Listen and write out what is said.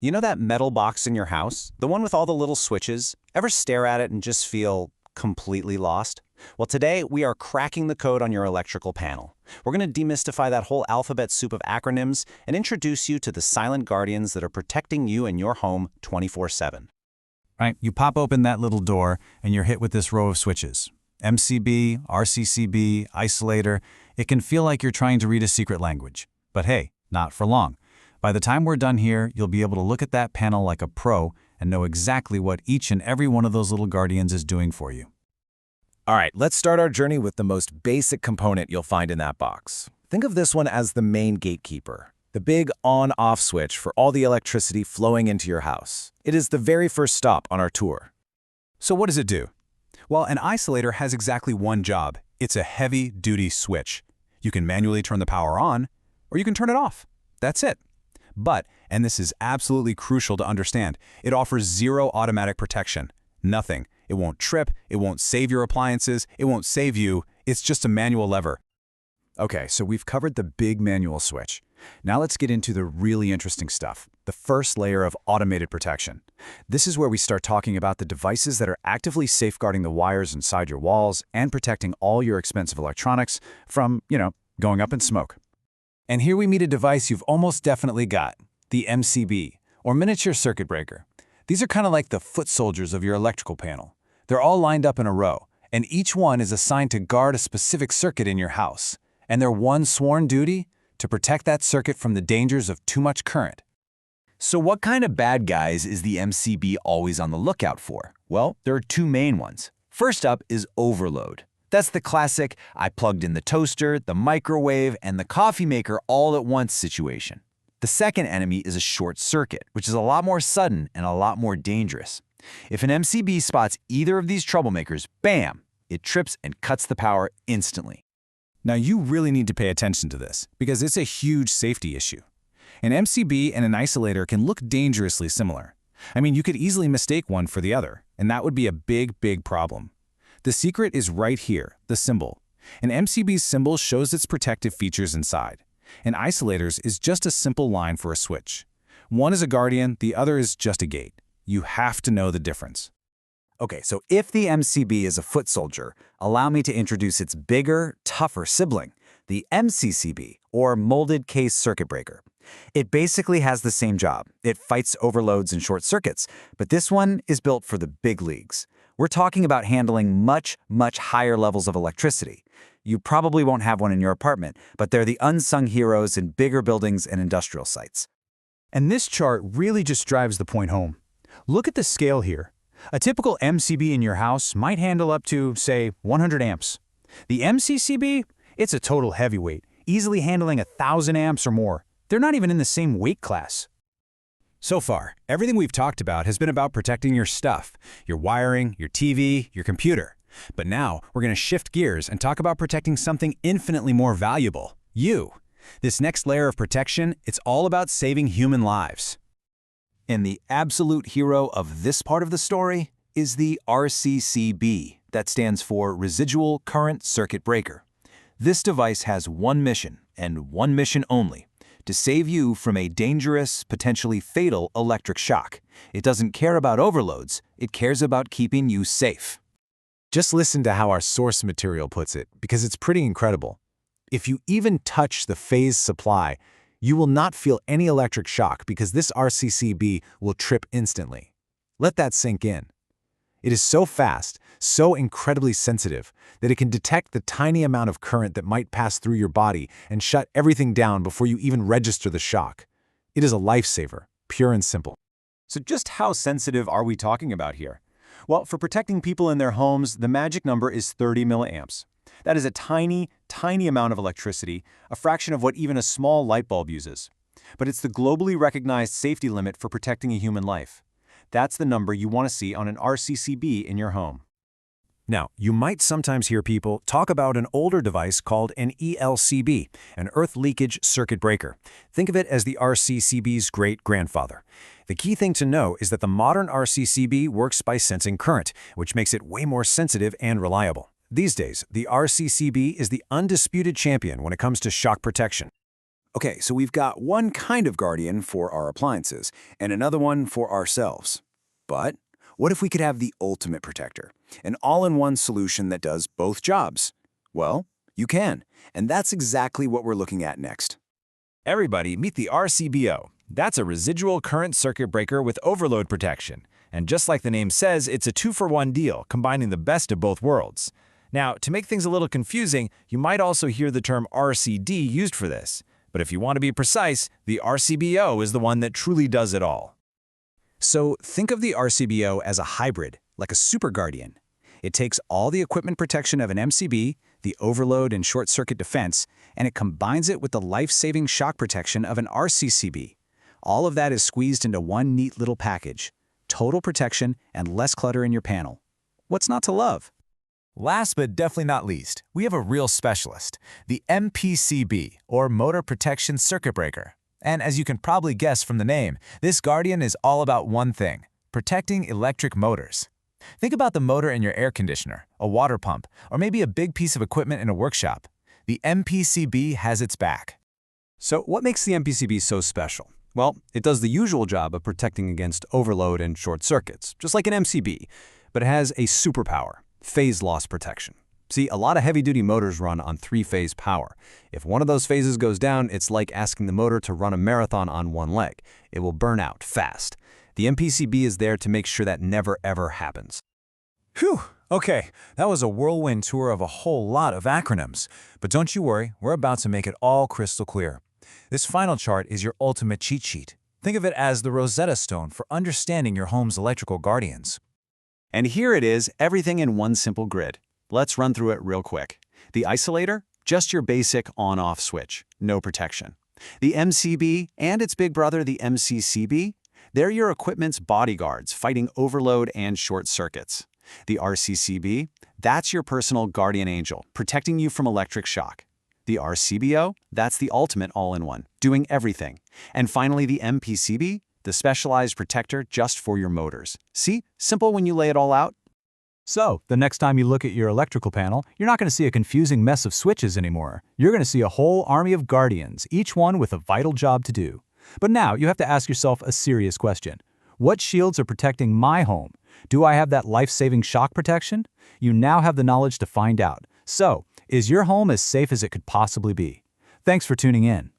You know that metal box in your house? The one with all the little switches? Ever stare at it and just feel completely lost? Well, today we are cracking the code on your electrical panel. We're going to demystify that whole alphabet soup of acronyms and introduce you to the silent guardians that are protecting you and your home 24/7. Right? You pop open that little door and you're hit with this row of switches. MCB, RCCB, isolator. It can feel like you're trying to read a secret language. But hey, not for long. By the time we're done here, you'll be able to look at that panel like a pro and know exactly what each and every one of those little guardians is doing for you. All right, let's start our journey with the most basic component you'll find in that box. Think of this one as the main gatekeeper, the big on-off switch for all the electricity flowing into your house. It is the very first stop on our tour. So what does it do? Well, an isolator has exactly one job. It's a heavy-duty switch. You can manually turn the power on, or you can turn it off. That's it. But, and this is absolutely crucial to understand, it offers zero automatic protection. Nothing. It won't trip, it won't save your appliances, it won't save you. It's just a manual lever. Okay, so we've covered the big manual switch. Now let's get into the really interesting stuff, the first layer of automated protection. This is where we start talking about the devices that are actively safeguarding the wires inside your walls and protecting all your expensive electronics from, going up in smoke. And here we meet a device you've almost definitely got, the MCB, or miniature circuit breaker. These are kind of like the foot soldiers of your electrical panel. They're all lined up in a row, and each one is assigned to guard a specific circuit in your house. And their one sworn duty? To protect that circuit from the dangers of too much current. So what kind of bad guys is the MCB always on the lookout for? Well, there are two main ones. First up is overload. That's the classic, I plugged in the toaster, the microwave, and the coffee maker all at once situation. The second enemy is a short circuit, which is a lot more sudden and a lot more dangerous. If an MCB spots either of these troublemakers, bam, it trips and cuts the power instantly. Now you really need to pay attention to this, because it's a huge safety issue. An MCB and an isolator can look dangerously similar. I mean, you could easily mistake one for the other, and that would be a big problem. The secret is right here, the symbol. An MCB's symbol shows its protective features inside. An isolator's is just a simple line for a switch. One is a guardian, the other is just a gate. You have to know the difference. Okay, so if the MCB is a foot soldier, allow me to introduce its bigger, tougher sibling, the MCCB, or molded case circuit breaker. It basically has the same job. It fights overloads and short circuits, but this one is built for the big leagues. We're talking about handling much higher levels of electricity. You probably won't have one in your apartment, but they're the unsung heroes in bigger buildings and industrial sites. And this chart really just drives the point home. Look at the scale here. A typical MCB in your house might handle up to, say, 100 amps. The MCCB, it's a total heavyweight, easily handling 1,000 amps or more. They're not even in the same weight class. So far, everything we've talked about has been about protecting your stuff, your wiring, your TV, your computer. But now, we're going to shift gears and talk about protecting something infinitely more valuable, you. This next layer of protection, it's all about saving human lives. And the absolute hero of this part of the story is the RCCB, that stands for Residual Current Circuit Breaker. This device has one mission, and one mission only, to save you from a dangerous, potentially fatal electric shock. It doesn't care about overloads, it cares about keeping you safe. Just listen to how our source material puts it, because it's pretty incredible. If you even touch the phase supply, you will not feel any electric shock because this RCCB will trip instantly. Let that sink in. It is so fast, so incredibly sensitive, that it can detect the tiny amount of current that might pass through your body and shut everything down before you even register the shock. It is a lifesaver, pure and simple. So just how sensitive are we talking about here? Well, for protecting people in their homes, the magic number is 30 milliamps. That is a tiny amount of electricity, a fraction of what even a small light bulb uses. But it's the globally recognized safety limit for protecting a human life. That's the number you want to see on an RCCB in your home. Now, you might sometimes hear people talk about an older device called an ELCB, an earth leakage circuit breaker. Think of it as the RCCB's great-grandfather. The key thing to know is that the modern RCCB works by sensing current, which makes it way more sensitive and reliable. These days, the RCCB is the undisputed champion when it comes to shock protection. Okay, so we've got one kind of guardian for our appliances and another one for ourselves. But what if we could have the ultimate protector, an all-in-one solution that does both jobs? Well, you can, and that's exactly what we're looking at next. Everybody, meet the RCBO. That's a residual current circuit breaker with overload protection. And just like the name says, it's a 2-for-1 deal, combining the best of both worlds. Now, to make things a little confusing, you might also hear the term RCD used for this. But if you want to be precise, the RCBO is the one that truly does it all. So think of the RCBO as a hybrid, like a super guardian. It takes all the equipment protection of an MCB, the overload and short circuit defense, and it combines it with the life-saving shock protection of an RCCB. All of that is squeezed into one neat little package. Total protection and less clutter in your panel. What's not to love? Last but definitely not least, we have a real specialist, the MPCB, or Motor Protection Circuit Breaker. And as you can probably guess from the name, this guardian is all about one thing: protecting electric motors. Think about the motor in your air conditioner, a water pump, or maybe a big piece of equipment in a workshop. The MPCB has its back. So what makes the MPCB so special? Well, it does the usual job of protecting against overload and short circuits, just like an MCB, but it has a superpower: phase loss protection. See, a lot of heavy-duty motors run on 3-phase power. If one of those phases goes down, it's like asking the motor to run a marathon on one leg. It will burn out fast. The MPCB is there to make sure that never ever happens. Whew, okay, that was a whirlwind tour of a whole lot of acronyms. But don't you worry, we're about to make it all crystal clear. This final chart is your ultimate cheat sheet. Think of it as the Rosetta Stone for understanding your home's electrical guardians. And here it is, everything in one simple grid. Let's run through it real quick. The isolator, just your basic on-off switch, no protection. The MCB and its big brother, the MCCB, they're your equipment's bodyguards fighting overload and short circuits. The RCCB, that's your personal guardian angel, protecting you from electric shock. The RCBO, that's the ultimate all-in-one, doing everything. And finally, the MPCB, the specialized protector just for your motors. See? Simple when you lay it all out. So, the next time you look at your electrical panel, you're not going to see a confusing mess of switches anymore. You're going to see a whole army of guardians, each one with a vital job to do. But now you have to ask yourself a serious question. What shields are protecting my home? Do I have that life-saving shock protection? You now have the knowledge to find out. So, is your home as safe as it could possibly be? Thanks for tuning in.